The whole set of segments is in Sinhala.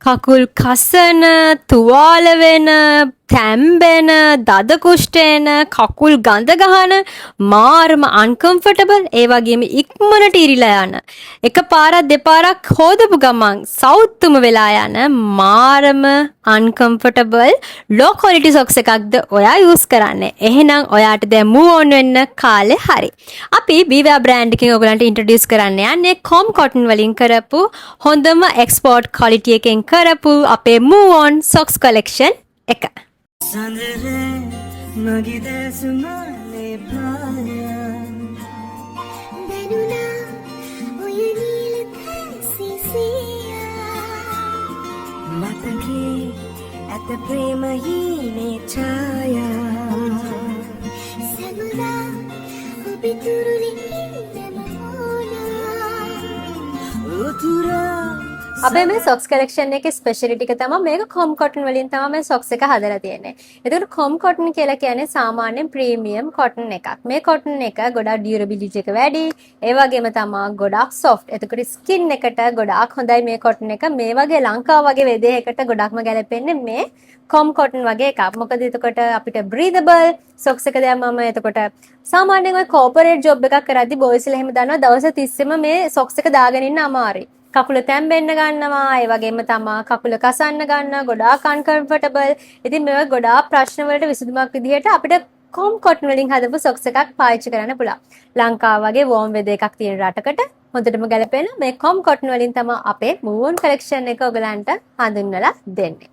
කකුල් කසන, තුවාල වෙන, තැම්බෙන, දද කුෂ්ඨ එන, කකුල් ගඳ ගහන, මාරම අන්කම්ෆර්ටබල්, ඒ වගේම ඉක්මනට ඉරිලා යන. එකපාරක් දෙපාරක් හොදපු ගමන් සවුත්තුම වෙලා යන මාරම අන්කම්ෆර්ටබල් ලෝ ක්වොලිටි සොක්ස් එකක්ද ඔයා යූස් කරන්නේ. එහෙනම් ඔයාට දැන් මූව් ඔන් වෙන්න කාලේ හරි. අපි බීවා බ්‍රෑන්ඩ් එකකින් ඔයගලන්ට ඉන්ට්‍රොඩියුස් කරන්න යන්නේ කොම් කොටන් වලින් කරපු හොඳම එක්ස්පෝර්ට් ක්වොලිටි එකෙන් කරපු අපේ මූව් ඔන් සොක්ස් කලෙක්ෂන් එක. සඳරේ මගේ දැසුමානේ ප්‍රාණයන් දැනුණා ඔය නිල පැසිසියා මතකේ ඇත ප්‍රේමහීනේ ඡායා සැමුණා ඔබ තුරුලින් ඉන්නම ඕනා උතුරා අපේ මේ සොක්ස් කලෙක්ෂන් එකේ ස්පෙෂලිටි එක තමයි මේක කොම් කොටන් වලින් තමයි මේ සොක්ස් එක හදලා තියෙන්නේ. ඒකට කොම් කොටන් කියලා කියන්නේ සාමාන්‍යයෙන් ප්‍රීමියම් කොටන් එකක්. මේ කොටන් එක ගොඩාක් ඩියුරබිලිටි එක වැඩි. ඒ වගේම තමයි ගොඩාක් සොෆ්ට්. එතකොට ස්කින් එකට ගොඩාක් හොඳයි මේ කොටන් එක. මේ වගේ ලංකාව වගේ වෙදේකට ගොඩක්ම ගැලපෙන්නේ මේ කොම් කොටන් වගේ එකක්. මොකද එතකොට අපිට බ්‍රීදබල් සොක්ස් එක දැම්මම එතකොට සාමාන්‍යයෙන් ඔය කෝපරේට් ජොබ් එකක් කරද්දි බොයිස්ලා එහෙම දන්නවා දවස් 30ෙම මේ සොක්ස් එක දාගෙන ඉන්න අමාරුයි. කකුල තැම්බෙන්න ගන්නවා, ඒ වගේම තමයි කකුල කසන්න ගන්නවා, ගොඩාක් අන්කම්ෆර්ටබල්. ඉතින් මේවා ගොඩාක් ප්‍රශ්න වලට විසඳුමක් විදිහට අපිට කොම් කොටන් වලින් හදපු සොක්ස් එකක් පාවිච්චි කරන්න පුළුවන්. ලංකාව වගේ වෝම් වෙද එකක් තියෙන රටකට හොඳටම ගැලපෙන මේ කොම් කොටන් වලින් තමයි අපේ මූව් ඔන් කලෙක්ෂන් එක ඔයගලන්ට හඳුන්වලා දෙන්නේ.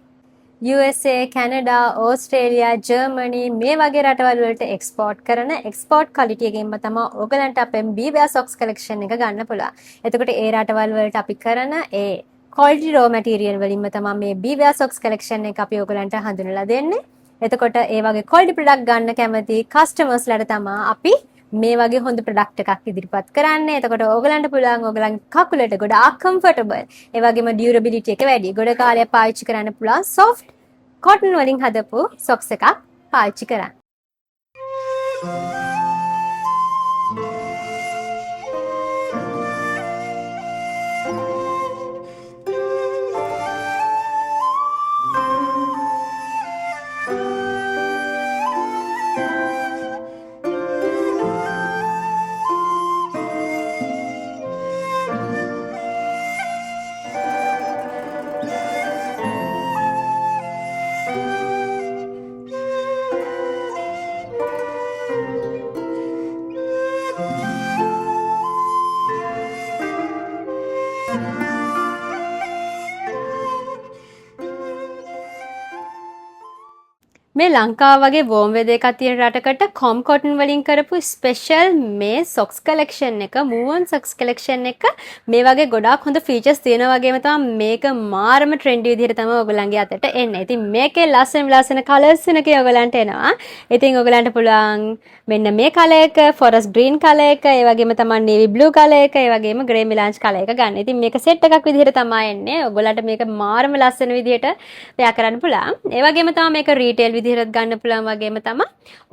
USA, කැනඩා, ඕස්ට්‍රේලියා, ජර්මනි මේ වගේ රටවල් වලට එක්ස්පෝර්ට් කරන එක්ස්පෝර්ට් ක්වොලිටි එකකින්ම තමයි ඔයගලන්ට අපේ බීවැ සොක්ස් කලෙක්ෂන් එක ගන්න පුළුවන්. එතකොට ඒ රටවල් වලට අපි කරන ඒ ක්වොලිටි රෝ මැටීරියල් වලින්ම තමයි මේ බීවැ සොක්ස් කලෙක්ෂන් එක අපි ඔයගලන්ට හඳුන්වලා දෙන්නේ. එතකොට ඒ වගේ ක්වොලිටි ප්‍රොඩක්ට් ගන්න කැමති කස්ටමර්ස්ලාට තමයි අපි මේ වගේ හොඳ ප්‍රොඩක්ට් එකක් ඉදිරිපත් කරන්නේ. එතකොට ඕගලන්ට පුළුවන් ඕගලන්ගේ කකුලට ගොඩාක් කම්ෆර්ටබල්, ඒ වගේම ඩියුරබිලිටි එක වැඩි, ගොඩ කාලයක් පාවිච්චි කරන්න පුළුවන් සොෆ්ට් කොටන් වලින් හදපු සොක්ස් එකක් පාවිච්චි කරන්න. මේ ලංකාව වගේ වෝම් වෙද එකක් තියෙන රටකට කොම් කොටන් වලින් කරපු ස්පෙෂල් මේ සොක්ස් කලෙක්ෂන් එක, මූව් ඔන් සොක්ස් කලෙක්ෂන් එක මේ වගේ ගොඩාක් හොඳ ෆීචර්ස් තියෙන වගේම තමයි මේක මාරම ට්‍රෙන්ඩි විදිහට තමයි ඔයගලන්ගේ අතට එන්නේ. ඉතින් මේකේ ලස්සන කලර්ස් වෙනකේ ඔයගලන්ට එනවා. ඉතින් ඔයගලන්ට පුළුවන් මෙන්න මේ කලර් එක, ෆොරස්ට් ග්‍රීන් කලර් එක, ඒ වගේම තමයි නේවි බ්ලූ කලර් එක, ඒ වගේම ග්‍රේ මිලාන්ජ් කලර් එක ගන්න. ඉතින් මේක සෙට් එකක් විදිහට තමයි එන්නේ. ඔයගලන්ට මේක මාරම ලස්සන විදිහට වෙයා කරන්න පුළුවන්. ඒ වගේම තමයි මේක රීටේල් විදිහට ගන්න පුළුවන් වගේම තමයි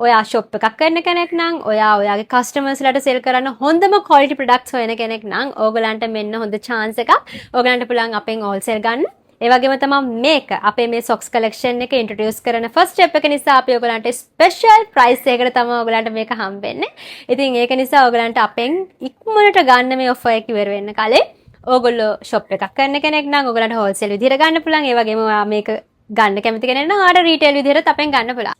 ඔයා ෂොප් එකක් කරන කෙනෙක් නම්, ඔයාගේ කස්ටමර්ස්ලාට සෙල් කරන්න හොඳම ක්වොලිටි ප්‍රොඩක්ට්ස් හොයන කෙනෙක් නම් ඕගලන්ට මෙන්න හොඳ chance එකක්. ඕගලන්ට පුළුවන් අපෙන් හෝල්සේල් ගන්න. ඒ වගේම තමයි මේක අපේ මේ සොක්ස් කලෙක්ෂන් එක ඉන්ට්‍රොඩියුස් කරන ෆස්ට් ස්ටෙප් එක නිසා අපි ඔයගලන්ට ස්පෙෂල් ප්‍රයිස් එකකට තමයි ඔයගලන්ට මේක හම්බෙන්නේ. ඉතින් ඒක නිසා ඔයගලන්ට අපෙන් ඉක්මනට ගන්න මේ ඔෆර් එක ඉවර වෙන්න කලින් ඕගොල්ලෝ ෂොප් එකක් කරන කෙනෙක් නම් ඔයගලන්ට හෝල්සේල් විදිහට ගන්න පුළුවන්. ඒ වගේම ඔයා මේක ගන්න කැමති කෙනෙක් නම් ආඩර් රීටේල් විදිහට අපෙන් ගන්න පුළුවන්.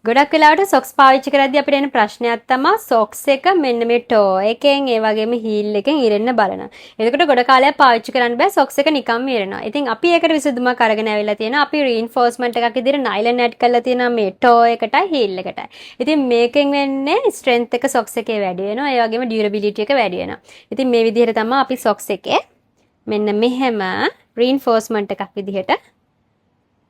ගොඩක් වෙලාවට සොක්ස් පාවිච්චි කරද්දී අපිට එන ප්‍රශ්නයක් තමයි සොක්ස් එක මෙන්න මේ ටෝ එකෙන් ඒ වගේම හීල් එකෙන් ඉරෙන්න බලන. එතකොට ගොඩ කාලයක් පාවිච්චි කරන්න බෑ, සොක්ස් එක නිකම්ම ඉරෙනවා. ඉතින් අපි ඒකට විසඳුමක් අරගෙන ඇවිල්ලා තියෙනවා. අපි රීන්ෆෝස්මන්ට් එකක් විදිහට නයිලන් ඇඩ් කරලා තියෙනවා මේ ටෝ එකටයි හීල් එකටයි. ඉතින් මේකෙන් වෙන්නේ ස්ට්‍රෙන්ත් එක සොක්ස් එකේ වැඩි වෙනවා. ඒ වගේම ඩියුරබිලිටි එක වැඩි වෙනවා. ඉතින් මේ විදිහට තමයි අපි සොක්ස් එකේ මෙන්න මෙහෙම රීන්ෆෝස්මන්ට් එකක් විදිහට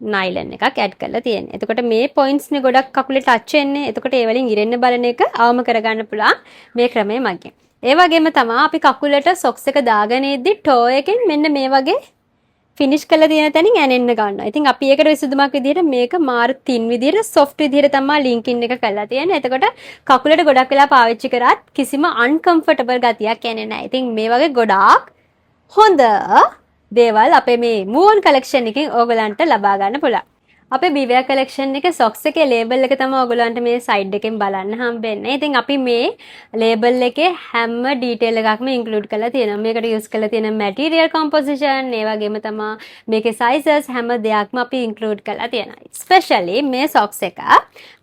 නයිලන් එකක් ඇඩ් කරලා තියෙන්නේ. එතකොට මේ පොයින්ට්ස් නේ ගොඩක් කකුලේ ටච් වෙන්නේ. එතකොට ඒ වලින් ඉරෙන්න බලන එක අවම කරගන්න පුළුවන් මේ ක්‍රමය මගින්. ඒ වගේම තමයි අපි කකුලට සොක්ස් එක දාගෙන ඉද්දි ටෝ එකෙන් මෙන්න මේ වගේ ෆිනිෂ් කරලා තියෙන තැනින් ඇනෙන්න ගන්නවා. ඉතින් අපි ඒකට විසඳුමක් විදිහට මේක මාර තින් විදිහට සොෆ්ට් විදිහට තමයි ලින්කින් එක කරලා තියෙන්නේ. එතකොට කකුලට ගොඩක් වෙලා පාවිච්චි කරත් කිසිම අන්කම්ෆර්ටබල් ගතියක් එන්නේ නැහැ. ඉතින් මේ වගේ ගොඩාක් හොඳ දේවල් අපේ මේ move on collection එකෙන් ඕගලන්ට ලබා ගන්න පුළුවන්. අපේ බිවයා කලෙක්ෂන් එකේ socks එකේ label එක තමයි ඔයගොල්ලන්ට මේ side එකෙන් බලන්න හම්බෙන්නේ. ඉතින් අපි මේ label එකේ හැම detail එකක්ම include කරලා තියෙනවා. මේකට use කරලා තියෙන material composition, ඒ වගේම තමයි මේකේ sizes හැම දෙයක්ම අපි include කරලා තියෙනවා. Especially මේ socks එක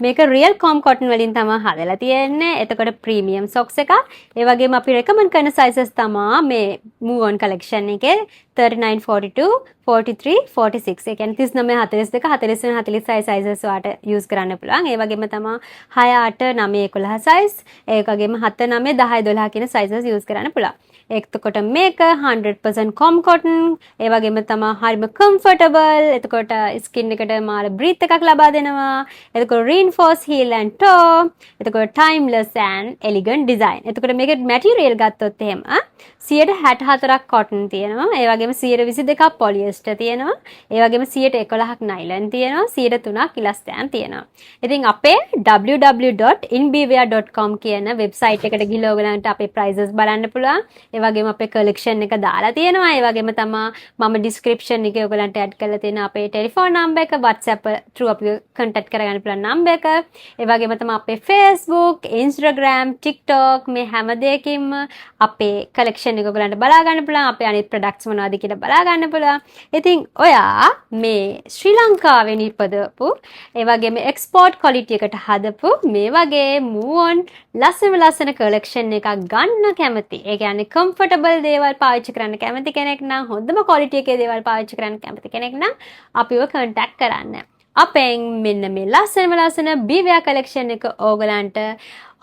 මේක real com cotton වලින් තමයි හදලා තියෙන්නේ. එතකොට premium socks එක. ඒ වගේම අපි recommend කරන sizes තමයි මේ move on collection එකේ 39, 42, 43, 46. ඒ කියන්නේ 39, 42, 43, 46 sizes වලට use කරන්න පුළුවන්. ඒ වගේම තමයි 6, 8, 9, 11 size. ඒ වගේම 7, 9, 10, 12 කියන sizes use කරන්න පුළුවන්. එතකොට මේක 100% com cotton. ඒ වගේම තමයි හරිම comfortable. එතකොට skin එකට මාර breath එකක් ලබා දෙනවා. එතකොට reinforced heel and toe. එතකොට timeless and elegant design. එතකොට මේකේ material ගත්තොත් එහෙම 164ක් cotton තියෙනවා. ඒ වගේම 122ක් polyester තියෙනවා. ඒ වගේම 111ක් nylon තියෙනවා. 103ක් elastane තියෙනවා. ඉතින් අපේ www.inbewear.com කියන website එකට ගිහලා ඔයගලන්ට අපේ prices බලන්න පුළුවන්. ඒ වගේම අපේ collection එක දාලා තියෙනවා. ඒ වගේම තමයි මම description එකේ ඔයගලන්ට add කරලා තියෙන අපේ telephone number එක, WhatsApp through අපි contact කරගන්න පුළුවන් number එක. ඒ වගේම තමයි අපේ Facebook, Instagram, TikTok මේ හැම දෙයකින්ම අපේ collection එක ඔයගලන්ට බලා ගන්න පුළුවන්. අපේ අනිත් products මොනවද කියලා බලා ගන්න පුළුවන්. ඉතින් ඔයා මේ ශ්‍රී ලංකාවේ නිපදවපු ඒ වගේම export quality එකට හදපු මේ වගේ move on ලස්සන collection එකක් ගන්න කැමති. ඒ කියන්නේ comfortable දේවල් පාවිච්චි කරන්න කැමති කෙනෙක් නම්, හොඳම quality එකේ දේවල් පාවිච්චි කරන්න කැමති කෙනෙක් නම් අපිව contact කරන්න. අපෙන් මෙන්න මේ ලස්සන බිවයා collection එක ඕගලන්ට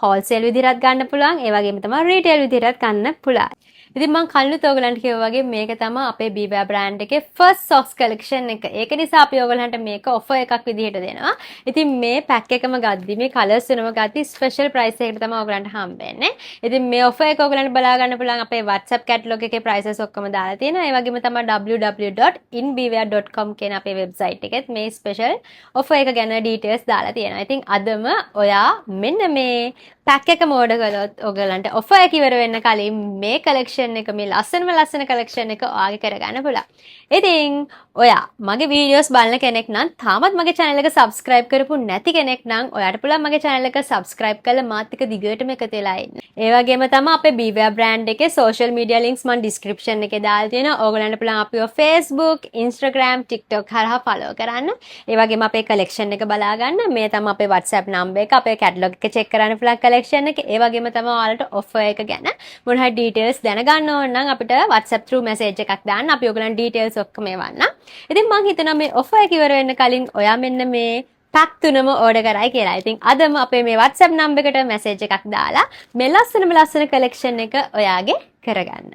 wholesale විදිහට ගන්න පුළුවන්. ඒ වගේම තමයි retail විදිහට ගන්න පුළුවන්. ඉතින් මම කලිනුත් ඔයගලන්ට කිව්වා වගේ මේක තමයි අපේ බීවයා brand එකේ first socks collection එක. ඒක නිසා අපි ඔයගලන්ට මේක offer එකක් විදිහට දෙනවා. ඉතින් මේ pack එකම ගද්දි මේ colors වෙනම ගද්දි special price එකකට තමයි ඔයගලන්ට හම්බෙන්නේ. ඉතින් මේ offer එක ඔයගලන්ට බලා ගන්න පුළුවන් අපේ WhatsApp catalog එකේ prices ඔක්කොම දාලා තියෙනවා. ඒ වගේම තමයි www.inbewear.com කියන අපේ website එකෙත් මේ special offer එක ගැන details දාලා තියෙනවා. ඉතින් අදම ඔයා මෙන්න මේ pack එකම order කළොත් ඔයගලන්ට offer එක ඉවර වෙන්න කලින් මේ collection එක මේ ලස්සන collection එක ඔයාගේ කරගන්න පුළුවන්. ඉතින් ඔයා මගේ videos බලන කෙනෙක් නම් තාමත් මගේ channel එක subscribe කරපු නැති කෙනෙක් නම් ඔයාට පුළුවන් මගේ channel එක subscribe කරලා මාත් එක්ක දිගටම එකතු වෙලා ඉන්න. ඒ වගේම තමයි අපේ බීවයා brand එකේ social media links මම description එකේ දාලා තියෙනවා. ඕගලන්ට පුළුවන් අපිව Facebook, Instagram, TikTok හරහා follow කරන්න. ඒ වගේම අපේ collection එක බලා ගන්න. මේ තමයි අපේ WhatsApp number එක. අපේ catalog එක check කරන්න පුළුවන් collection එක. ඒ වගේම තමයි ඔයාලට offer එක ගැන මොන හරි details දැනගන්න ඕන නම් අපිට WhatsApp through message එකක් දාන්න. අපි ඔයගලන්ට details ඔක්කොම එවන්න. ඉතින් මම හිතනවා මේ offer එක ඉවර වෙන්න කලින් ඔයා මෙන්න මේ pack තුනම order කරයි කියලා. ඉතින් අදම අපේ මේ WhatsApp number එකට message එකක් දාලා මේ ලස්සන collection එක ඔයාගේ කරගන්න.